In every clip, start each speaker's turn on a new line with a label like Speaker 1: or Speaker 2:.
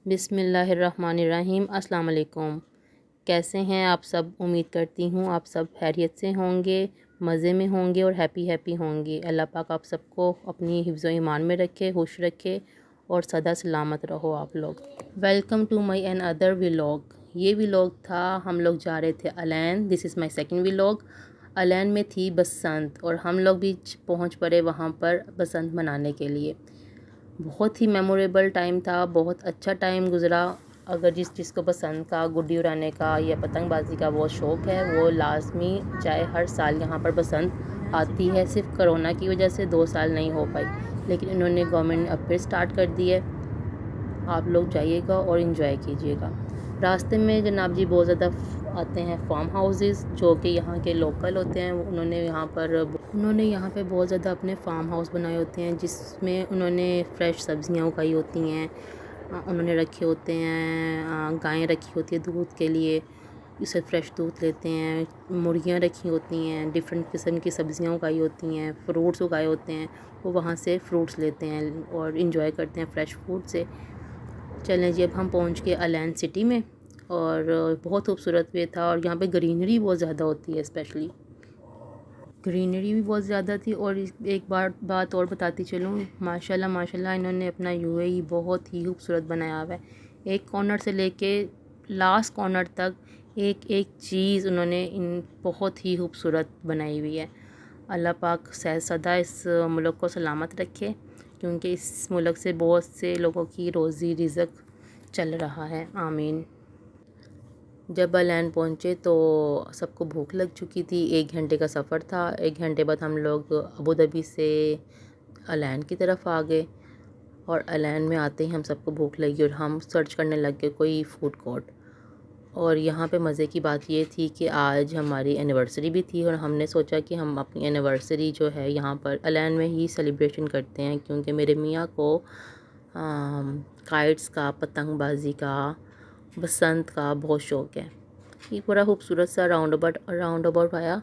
Speaker 1: बिस्मिल्लाहिर्रहमानिर्रहीम। अस्सलाम वालेकुम। कैसे हैं आप सब? उम्मीद करती हूँ आप सब खैरियत से होंगे, मज़े में होंगे और हैप्पी होंगे। अल्लाह पाक आप सबको अपनी हिफ्ज़ व ईमान में रखे, खुश रखे और सदा सलामत रहो आप लोग। Welcome to my another vlog. ये व्लॉग था, हम लोग जा रहे थे अलैन। This is my second vlog. अलैन में थी बसंत और हम लोग भी पहुँच पड़े वहाँ पर बसंत मनाने के लिए। बहुत ही मेमोरेबल टाइम था, बहुत अच्छा टाइम गुज़रा। अगर जिसको पसंद का गुड्डी उड़ाने का या पतंगबाजी का बहुत शौक़ है, वो लाजमी चाहे हर साल यहाँ पर बसंत आती है। सिर्फ कोरोना की वजह से 2 साल नहीं हो पाई, लेकिन इन्होंने गवर्नमेंट ने अब फिर स्टार्ट कर दी है। आप लोग जाइएगा और इन्जॉय कीजिएगा। रास्ते में जनाब जी बहुत ज़्यादा आते हैं फार्म हाउसेस जो कि यहाँ के लोकल होते हैं। उन्होंने यहाँ पे बहुत ज़्यादा अपने फार्म हाउस बनाए होते हैं, जिसमें उन्होंने फ़्रेश सब्ज़ियाँ उगाई होती हैं। उन्होंने रखे होते हैं, गायें रखी होती है दूध के लिए, इससे फ़्रेश दूध लेते हैं। मुर्गियाँ रखी होती हैं, डिफरेंट किस्म की सब्ज़ियाँ उगाई होती हैं, फ्रूट्स उगाए होते हैं। वो वहाँ से फ्रूट्स लेते हैं और इन्जॉय करते हैं फ़्रेश फूड से। चलें जी, अब हम पहुँच गए अलैन सिटी में और बहुत खूबसूरत वे था। और यहाँ पे ग्रीनरी बहुत ज़्यादा होती है, स्पेशली ग्रीनरी भी बहुत ज़्यादा थी। और एक बात और बताती चलूँ, माशाल्लाह इन्होंने अपना यूएई बहुत ही खूबसूरत बनाया हुआ है। एक कॉर्नर से लेके लास्ट कॉर्नर तक एक एक चीज़ उन्होंने इन बहुत ही खूबसूरत बनाई हुई है। अल्लाह पाक सदा इस मुल्क को सलामत रखे, क्योंकि इस मुल्क से बहुत से लोगों की रोज़ी रिज़्क चल रहा है। आमीन। जब अलैन पहुँचे तो सबको भूख लग चुकी थी। 1 घंटे का सफ़र था। 1 घंटे बाद हम लोग अबू धाबी से अलैन की तरफ आ गए। और अलैन में आते ही हम सबको भूख लगी और हम सर्च करने लग गए कोई फ़ूड कोर्ट। और यहाँ पे मज़े की बात ये थी कि आज हमारी एनिवर्सरी भी थी और हमने सोचा कि हम अपनी एनिवर्सरी जो है यहाँ पर अलैन में ही सेलिब्रेशन करते हैं, क्योंकि मेरे मियाँ को काइट्स का, पतंगबाजी का, बसंत का बहुत शौक़ है। ये बड़ा खूबसूरत सा राउंड अबाउट आया।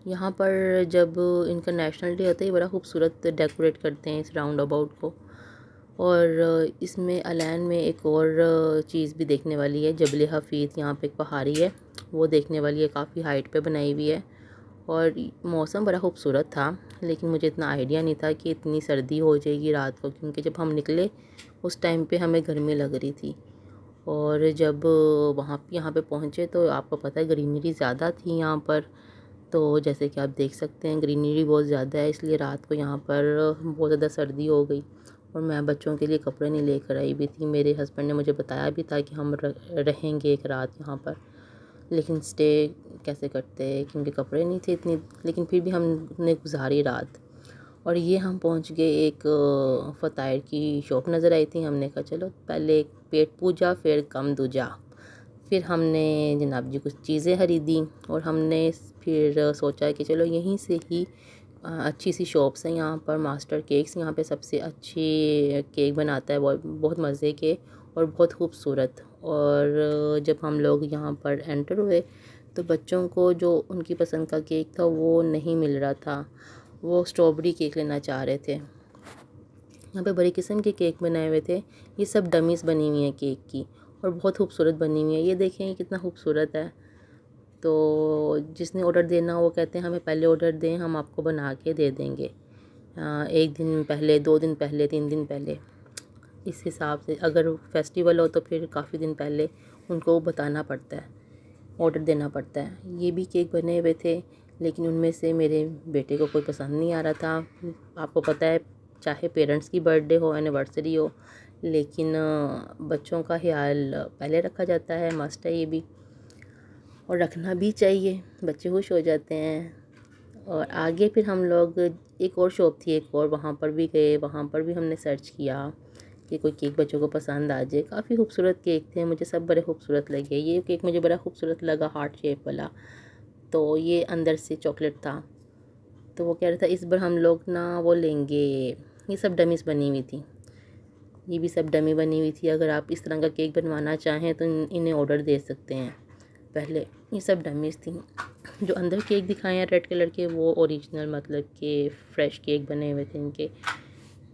Speaker 1: यहाँ पर जब इनका नेशनल डे होता है, ये बड़ा खूबसूरत डेकोरेट करते हैं इस राउंड अबाउट को। और इसमें अलैन में एक और चीज़ भी देखने वाली है, जबल हफीज़। यहाँ पे एक पहाड़ी है, वो देखने वाली है, काफ़ी हाइट पे बनाई हुई है। और मौसम बड़ा खूबसूरत था, लेकिन मुझे इतना आइडिया नहीं था कि इतनी सर्दी हो जाएगी रात को, क्योंकि जब हम निकले उस टाइम पे हमें गर्मी लग रही थी। और जब यहाँ पे पहुँचे तो आपको पता है ग्रीनरी ज़्यादा थी यहाँ पर। तो जैसे कि आप देख सकते हैं ग्रीनरी बहुत ज़्यादा है, इसलिए रात को यहाँ पर बहुत ज़्यादा सर्दी हो गई। और मैं बच्चों के लिए कपड़े नहीं लेकर आई भी थी। मेरे हस्बैंड ने मुझे बताया भी था कि हम रहेंगे एक रात यहाँ पर, लेकिन स्टे कैसे करते, क्योंकि कपड़े नहीं थे इतनी। लेकिन फिर भी हमने गुजारी रात। और ये हम पहुंच गए, एक फ़तायर की शॉप नज़र आई थी। हमने कहा चलो पहले पेट पूजा फिर कम दूजा। फिर हमने जनाब जी कुछ चीज़ें खरीदी और हमने फिर सोचा कि चलो यहीं से ही अच्छी सी शॉप्स हैं यहाँ पर, मास्टर केक्स। यहाँ पे सबसे अच्छे केक बनाता है, बहुत मज़े के और बहुत खूबसूरत। और जब हम लोग यहाँ पर एंटर हुए तो बच्चों को जो उनकी पसंद का केक था वो नहीं मिल रहा था। वो स्ट्रॉबेरी केक लेना चाह रहे थे। यहाँ पे बड़ी किस्म के केक बनाए हुए थे। ये सब डमीज़ बनी हुई हैं केक की और बहुत खूबसूरत बनी हुई है। ये देखें ये कितना खूबसूरत है। तो जिसने ऑर्डर देना वो कहते हैं हमें पहले ऑर्डर दें, हम आपको बना के दे देंगे 1 दिन पहले, 2 दिन पहले, 3 दिन पहले। इस हिसाब से अगर फेस्टिवल हो तो फिर काफ़ी दिन पहले उनको बताना पड़ता है, ऑर्डर देना पड़ता है। ये भी केक बने हुए थे, लेकिन उनमें से मेरे बेटे को कोई पसंद नहीं आ रहा था। आपको पता है चाहे पेरेंट्स की बर्थडे हो, एनिवर्सरी हो, लेकिन बच्चों का ख्याल पहले रखा जाता है, मस्ट है ये भी, और रखना भी चाहिए, बच्चे खुश हो जाते हैं। और आगे फिर हम लोग एक और शॉप थी एक और, वहाँ पर भी गए। वहाँ पर भी हमने सर्च किया कि कोई केक बच्चों को पसंद आ जाए। काफ़ी खूबसूरत केक थे, मुझे सब बड़े खूबसूरत लगे। ये केक मुझे बड़ा खूबसूरत लगा, हार्ट शेप वाला। तो ये अंदर से चॉकलेट था। तो वो कह रहा था इस बार हम लोग ना वो लेंगे। ये सब डमीज़ बनी हुई थी, ये भी सब डमी बनी हुई थी। अगर आप इस तरह का केक बनवाना चाहें तो इन्हें ऑर्डर दे सकते हैं। पहले ये सब डमीज़ थी। जो अंदर केक दिखाए हैं रेड कलर के, वो ओरिजिनल मतलब के फ़्रेश केक बने हुए थे इनके।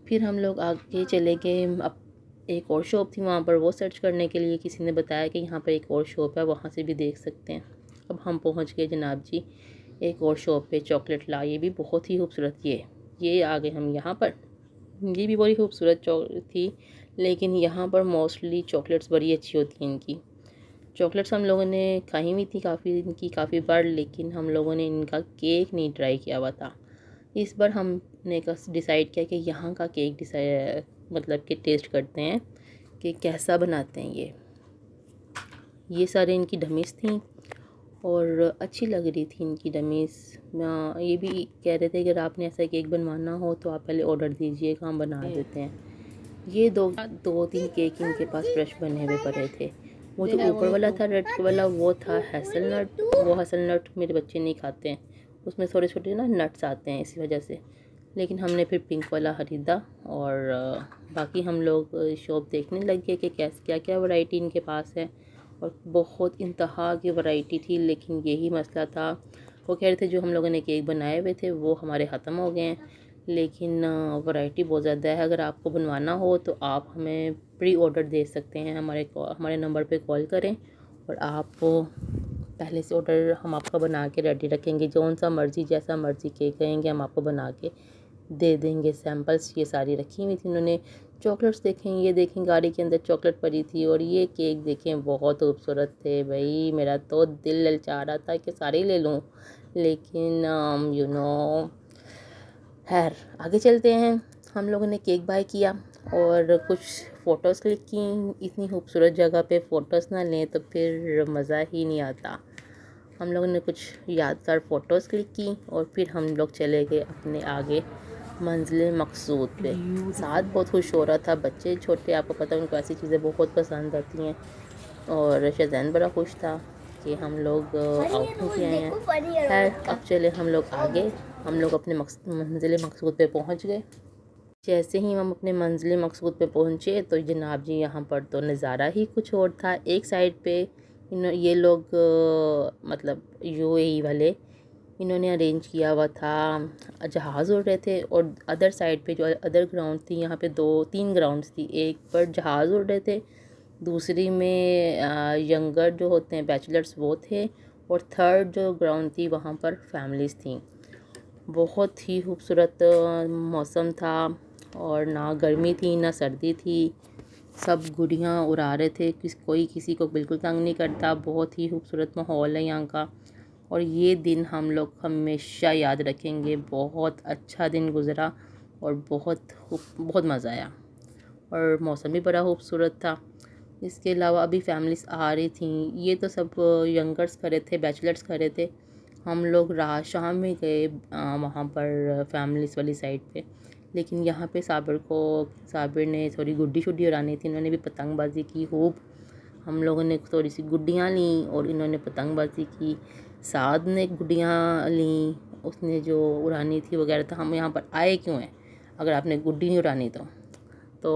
Speaker 1: फिर हम लोग आगे चले गए। अब एक और शॉप थी वहाँ पर, वो सर्च करने के लिए किसी ने बताया कि यहाँ पर एक और शॉप है, वहाँ से भी देख सकते हैं। अब हम पहुँच गए जनाब जी एक और शॉप पे, चॉकलेट ला, ये भी बहुत ही खूबसूरत। ये आ गए हम यहाँ पर। ये भी बड़ी खूबसूरत थी, लेकिन यहाँ पर मोस्टली चॉकलेट्स बड़ी अच्छी होती हैं इनकी। चॉकलेट्स हम लोगों ने खाई हुई थी काफ़ी बार, लेकिन हम लोगों ने इनका केक नहीं ट्राई किया हुआ था। इस बार हमने डिसाइड किया कि यहाँ का केक मतलब कि टेस्ट करते हैं कि कैसा बनाते हैं ये सारे इनकी डमीज़ थी और अच्छी लग रही थी इनकी डमीज़। ये भी कह रहे थे कि अगर आपने ऐसा केक बनवाना हो तो आप पहले ऑर्डर दीजिएगा, हम बना देते हैं। ये दो तीन केक इनके पास फ्रेश बने हुए पड़े थे। वो जो ऊपर वाला था रेड वाला, वो था हेज़लनट। वो हेज़लनट मेरे बच्चे नहीं खाते हैं, उसमें थोड़े छोटे ना नट्स आते हैं, इसी वजह से। लेकिन हमने फिर पिंक वाला ख़रीदा और बाकी हम लोग शॉप देखने लग गए कि क्या क्या वैरायटी इनके पास है। और बहुत इंतहा की वैरायटी थी, लेकिन यही मसला था। वो कह रहे थे जो हम लोगों ने केक बनाए हुए थे वो हमारे ख़त्म हो गए हैं, लेकिन वैरायटी बहुत ज़्यादा है। अगर आपको बनवाना हो तो आप हमें प्री ऑर्डर दे सकते हैं, हमारे नंबर पे कॉल करें और आप पहले से ऑर्डर हम आपका बना के रेडी रखेंगे। जैसा मर्ज़ी केक कहेंगे हम आपको बना के दे देंगे। सैम्पल्स ये सारी रखी हुई थी इन्होंने। चॉकलेट्स देखें, ये देखें गाड़ी के अंदर चॉकलेट पड़ी थी, और ये केक देखें बहुत खूबसूरत थे भाई। मेरा तो दिल ललचा रहा था कि सारे ही ले लूँ, लेकिन खैर आगे चलते हैं। हम लोगों ने केक बाय किया और कुछ फ़ोटोज़ क्लिक की। इतनी खूबसूरत जगह पे फ़ोटोज़ ना लें तो फिर मज़ा ही नहीं आता। हम लोगों ने कुछ यादगार फ़ोटोज़ क्लिक की और फिर हम लोग चले गए अपने आगे मंजिल मकसूद पे। साथ बहुत खुश हो रहा था, बच्चे छोटे, आपको पता है उनको ऐसी चीज़ें बहुत पसंद आती हैं। और शज़ैन बड़ा खुश था कि हम लोग आउटिंग किए हैं। खैर अब चले हम लोग आगे। हम लोग अपने मंजिल मकसूद पे पहुंच गए। जैसे ही हम अपने मंजिल मकसूद पे पहुंचे तो जनाब जी यहाँ पर तो नज़ारा ही कुछ और था। एक साइड पे ये लोग मतलब यूएई वाले, इन्होंने अरेंज किया हुआ था, जहाज़ उड़ रहे थे। और अदर साइड पे जो अदर ग्राउंड थी, यहाँ पे 2-3 ग्राउंड्स थी। एक पर जहाज़ उड़ रहे थे, दूसरी में यंगर जो होते हैं बैचलर्स वो थे, और थर्ड जो ग्राउंड थी वहाँ पर फैमिलीज़ थी। बहुत ही खूबसूरत मौसम था, और ना गर्मी थी ना सर्दी थी। सब गुड़ियाँ उड़ा रहे थे, कोई किसी को बिल्कुल तंग नहीं करता। बहुत ही खूबसूरत माहौल है यहाँ का, और ये दिन हम लोग हमेशा याद रखेंगे। बहुत अच्छा दिन गुज़रा और बहुत मज़ा आया, और मौसम भी बड़ा खूबसूरत था। इसके अलावा अभी फैमिलीज़ आ रही थी। ये तो सब यंगर्स खड़े थे, बैचलर्स खड़े थे। हम लोग रात शाम में गए वहाँ पर फैमिलीज़ वाली साइड पे। लेकिन यहाँ पे साबिर ने थोड़ी गुड्डी शुड्डी उड़ानी थी, इन्होंने भी पतंगबाजी की खूब। हम लोगों ने थोड़ी सी गुड्डियाँ लीं और इन्होंने पतंगबाजी की। साद ने गुड्डियाँ लीं, उसने जो उड़ानी थी वगैरह। तो हम यहाँ पर आए क्यों हैं अगर आपने गुड्डी नहीं उड़ानी तो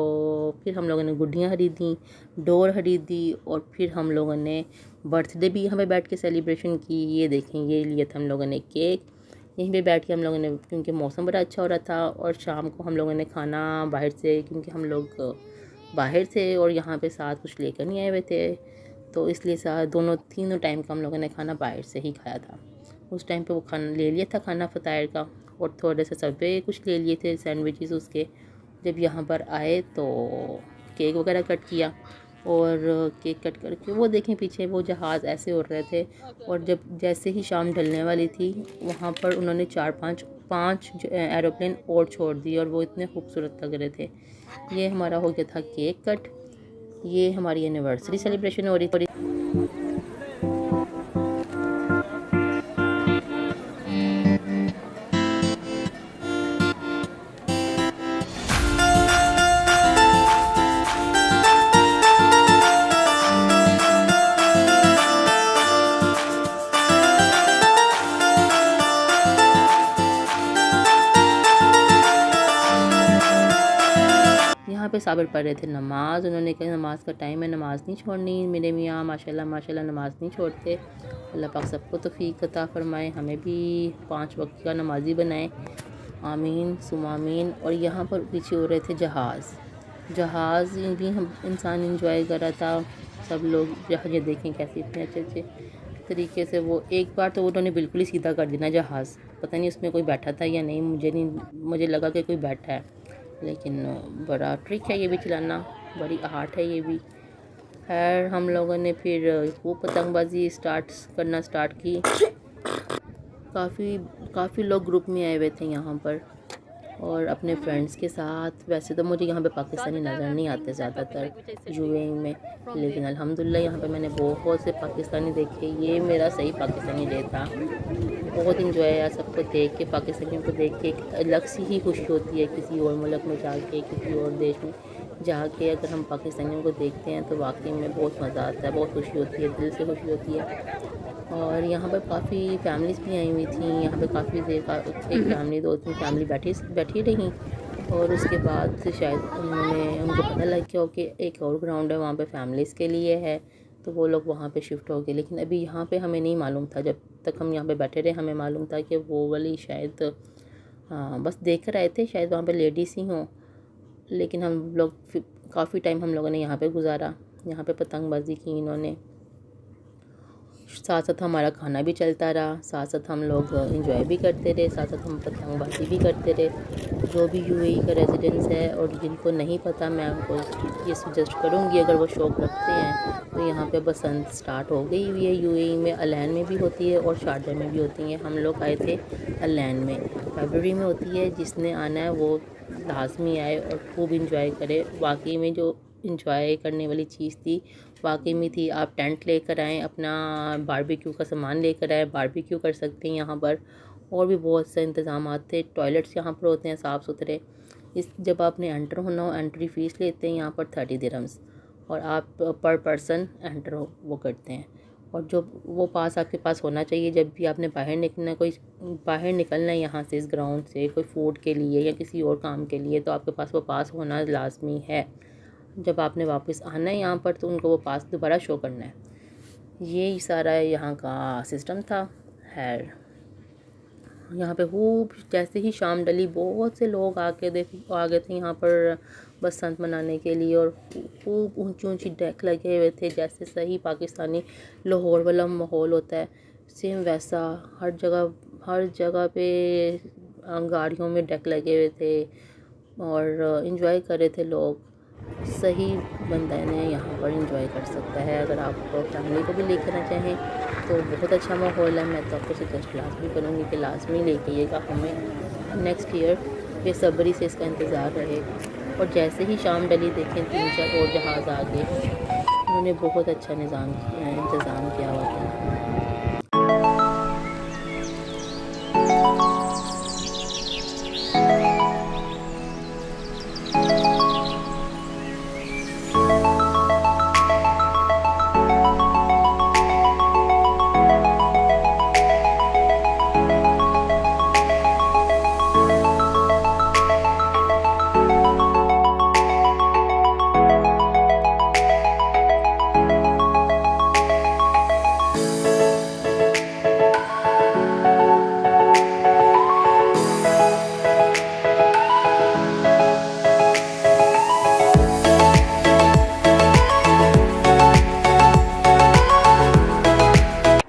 Speaker 1: फिर हम लोगों ने गुड्डियाँ खरीदी, डोर खरीदी, और फिर हम लोगों ने बर्थडे भी यहाँ पे बैठ के सेलिब्रेशन की। ये देखें, ये लिया था हम लोगों ने केक। यहीं पे बैठ के हम लोगों ने, क्योंकि मौसम बड़ा अच्छा हो रहा था, और शाम को हम लोगों ने खाना बाहर से, क्योंकि हम लोग बाहर थे और यहाँ पे साथ कुछ लेकर नहीं आए हुए थे, तो इसलिए तीनों टाइम का हम लोगों ने खाना बाहर से ही खाया था। उस टाइम पे वो खाना ले लिया था, खाना फतायर का, और थोड़े से सबे कुछ ले लिए थे सैंडविचेस उसके। जब यहाँ पर आए तो केक वगैरह कट किया, और केक कट करके वो देखें पीछे वो जहाज़ ऐसे उड़ रहे थे। और जब जैसे ही शाम ढलने वाली थी, वहाँ पर उन्होंने 4-5 एरोप्लेन और छोड़ दिए, और वो इतने खूबसूरत लग रहे थे। ये हमारा हो गया था केक कट। ये हमारी एनिवर्सरी सेलिब्रेशन हो रही थी। यहाँ पे साबिर पढ़ रहे थे नमाज। उन्होंने कहा नमाज का टाइम है, नमाज़ नहीं छोड़नी। मेरे मियाँ माशाल्लाह माशाल्लाह नमाज़ नहीं छोड़ते। अल्लाह पाक सबको तौफीक अता फ़रमाए, हमें भी 5 वक्त का नमाजी बनाए, आमीन सुम आमीन। और यहाँ पर पीछे हो रहे थे जहाज़। जहाज़ भी हम इंसान इंजॉय कर रहा था। सब लोग जहाज़ें देखें कैसे इतने अच्छे अच्छे तरीके से। वो एक बार तो उन्होंने बिल्कुल ही सीधा कर देना जहाज़, पता नहीं उसमें कोई बैठा था या नहीं, मुझे लगा कि कोई बैठा है, लेकिन बड़ा ट्रिक है ये भी चलाना, बड़ी आर्ट है ये भी। खैर हम लोगों ने फिर वो पतंगबाजी करना स्टार्ट की। काफ़ी लोग ग्रुप में आए हुए थे यहाँ पर और अपने फ्रेंड्स के साथ। वैसे तो मुझे यहाँ पे पाकिस्तानी नज़र नहीं आते ज़्यादातर यूएई में, लेकिन अल्हम्दुलिल्लाह यहाँ पे मैंने बहुत से पाकिस्तानी देखे। ये मेरा सही पाकिस्तानी डे था। बहुत इंजॉय आया सबको देख के, पाकिस्तानियों को देख के। एक अलग सी ही खुशी होती है किसी और मुल्क में जाके, किसी और देश में जाके अगर हम पाकिस्तानियों को देखते हैं तो वाकई में बहुत मज़ा आता है, बहुत खुशी होती है, दिल से खुशी होती है। और यहाँ पर काफ़ी फैमिलीज़ भी आई हुई थी। यहाँ पे काफ़ी देर का एक फैमिली 2-3 फैमिली बैठी रहीं और उसके बाद शायद उनको पता लग गया हो कि एक और ग्राउंड है वहाँ पे फैमिलीज़ के लिए है, तो वो लोग वहाँ पे शिफ्ट हो गए। लेकिन अभी यहाँ पे हमें नहीं मालूम था, जब तक हम यहाँ पे बैठे रहे हमें मालूम था कि वो वाली शायद हाँ बस देख कर आए थे, शायद वहाँ पे लेडीज़ ही हों। लेकिन हम लोग काफ़ी टाइम हम लोगों ने यहाँ पे गुजारा, यहाँ पे पतंगबाजी की इन्होंने। साथ साथ हमारा खाना भी चलता रहा, साथ साथ हम लोग इंजॉय भी करते रहे, साथ साथ हम पतंगबाजी भी करते रहे। जो भी यूएई का रेजिडेंस है और जिनको नहीं पता, मैं उनको ये सजेस्ट करूँगी अगर वो शौक़ रखते हैं तो यहाँ पे बसंत स्टार्ट हो गई हुई है यूएई में। अलैन में भी होती है और शारजा में भी होती हैं। हम लोग आए थे अलैन में, फरवरी में होती है। जिसने आना है वो लाजमी आए और खूब इंजॉय करे। वाकई में जो इंजॉय करने वाली चीज़ थी वाकई में थी। आप टेंट लेकर आएँ, अपना बारबेक्यू का सामान लेकर आएँ, बारबेक्यू कर सकते हैं यहाँ पर। और भी बहुत से इंतज़ाम थे। टॉयलेट्स यहाँ पर होते हैं साफ़ सुथरे। जब आपने एंटर होना हो, एंट्री फ़ीस लेते हैं यहाँ पर 30 दिरहम्स और आप पर पर्सन एंटर वो करते हैं। और जो वो पास आपके पास होना चाहिए जब भी आपने बाहर निकलना है यहाँ से, इस ग्राउंड से, कोई फूड के लिए या किसी और काम के लिए, तो आपके पास वो पास होना लाजमी है। जब आपने वापस आना है यहाँ पर तो उनको वो पास दोबारा शो करना है। ये सारा यहाँ का सिस्टम था। खैर यहाँ पे खूब जैसे ही शाम डली बहुत से लोग आ गए थे यहाँ पर बसंत मनाने के लिए। और खूब ऊंची डेक लगे हुए थे, जैसे सही पाकिस्तानी लाहौर वाला माहौल होता है सेम वैसा। हर जगह पे गाड़ियों में डेक लगे हुए थे और इन्जॉय कर रहे थे लोग। सही बंदा ने यहाँ पर इंजॉय कर सकता है। अगर आप फैमिली को भी लेकर आना चाहें तो बहुत अच्छा माहौल है। मैं तो आपको सजेस्ट लाजमी करूँगी कि लाजमी लेके आइएगा। हमें नेक्स्ट ईयर बेसब्री से इसका इंतज़ार रहे। और जैसे ही शाम डली देखें 3-4 और जहाज़ आ गए। उन्होंने बहुत अच्छा इंतज़ाम किया हुआ था।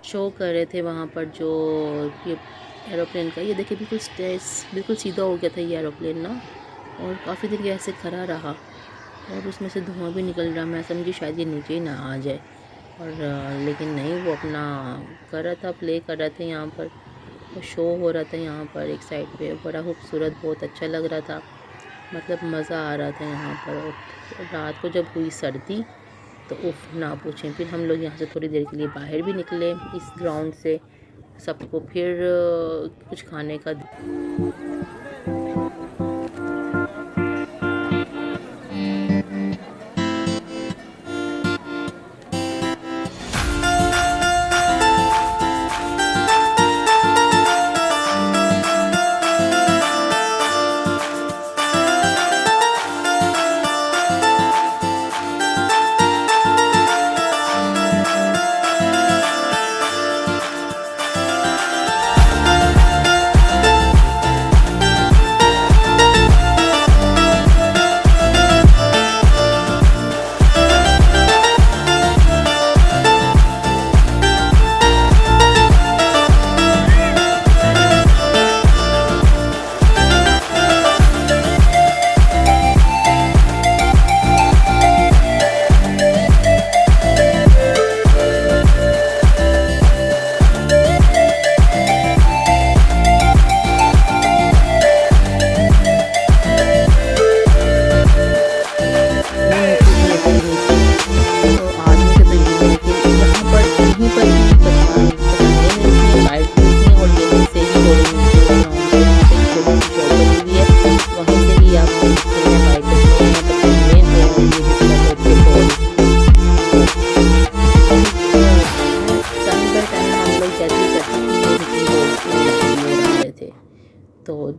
Speaker 1: शो कर रहे थे वहाँ पर जो ये एरोप्लेन का, ये देखिए बिल्कुल सीधा हो गया था ये एरोप्लेन ना। और काफ़ी देर ऐसे खड़ा रहा और उसमें से धुआं भी निकल रहा। मैं समझी शायद ये नीचे ही ना आ जाए, और लेकिन नहीं, वो अपना कर रहा था, प्ले कर रहा था यहाँ पर। तो शो हो रहा था यहाँ पर एक साइड पे, बड़ा खूबसूरत, बहुत अच्छा लग रहा था। मतलब मज़ा आ रहा था यहाँ पर। और रात को जब हुई सर्दी तो उफ ना पूछें। फिर हम लोग यहाँ से थोड़ी देर के लिए बाहर भी निकले इस ग्राउंड से, सबको फिर कुछ खाने का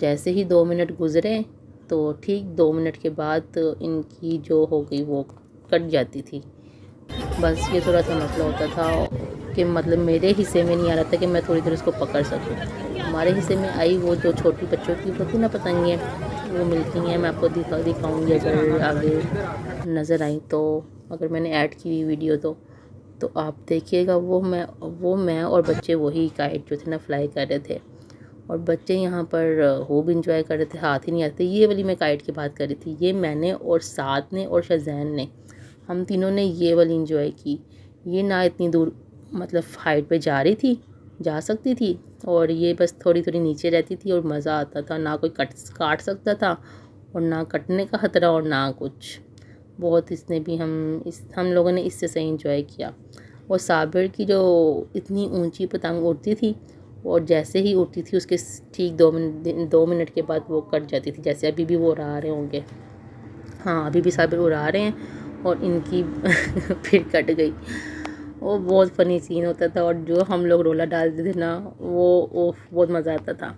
Speaker 1: जैसे ही 2 मिनट गुज़रे तो ठीक 2 मिनट के बाद इनकी जो हो गई वो कट जाती थी। बस ये थोड़ा सा मसला होता था कि मतलब मेरे हिस्से में नहीं आ रहा था कि मैं थोड़ी देर उसको पकड़ सकूं। हमारे हिस्से में आई वो जो छोटी बच्चों की होती ना पतंगें, वो मिलती हैं। मैं आपको दिखाऊंगी अगर आगे नज़र आई तो, अगर मैंने ऐड की हुई वीडियो तो आप देखिएगा। वो मैं और बच्चे वही काइट जो थे ना फ्लाई कर रहे थे, और बच्चे यहाँ पर खूब इंजॉय कर रहे थे, हाथ ही नहीं आते। ये वाली मैं काइट की बात कर रही थी, ये मैंने और साथ ने और शज़ैन ने, हम तीनों ने ये वाली इंजॉय की। ये ना इतनी दूर मतलब हाइट पे जा सकती थी, और ये बस थोड़ी थोड़ी नीचे रहती थी, और मज़ा आता था। ना कोई काट सकता था, और ना कटने का ख़तरा, और ना कुछ। बहुत इसने भी हम लोगों ने इससे सही इंजॉय किया। और साबिर की जो इतनी ऊंची पतंग उड़ती थी, और जैसे ही उड़ती थी उसके ठीक 2 मिनट के बाद वो कट जाती थी। जैसे अभी भी वो उड़ा रहे होंगे, हाँ अभी भी साबिर उड़ा रहे हैं, और इनकी फिर कट गई। वो बहुत फ़नी सीन होता था, और जो हम लोग रोला डालते थे ना वो बहुत मज़ा आता था।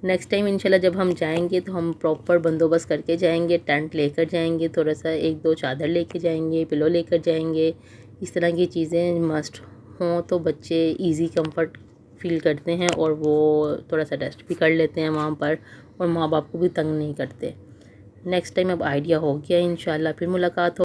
Speaker 1: नेक्स्ट टाइम इंशाल्लाह जब हम जाएंगे तो हम प्रॉपर बंदोबस्त करके जाएंगे, टेंट लेकर जाएंगे, थोड़ा सा 1-2 चादर लेके जाएंगे, पिलो लेकर जाएंगे। इस तरह की चीज़ें मस्ट हों तो बच्चे इजी कंफर्ट फील करते हैं, और वो थोड़ा सा रेस्ट भी कर लेते हैं वहाँ पर, और माँ बाप को भी तंग नहीं करते। नेक्स्ट टाइम अब आइडिया हो गया, इंशाल्लाह फिर मुलाकात हो।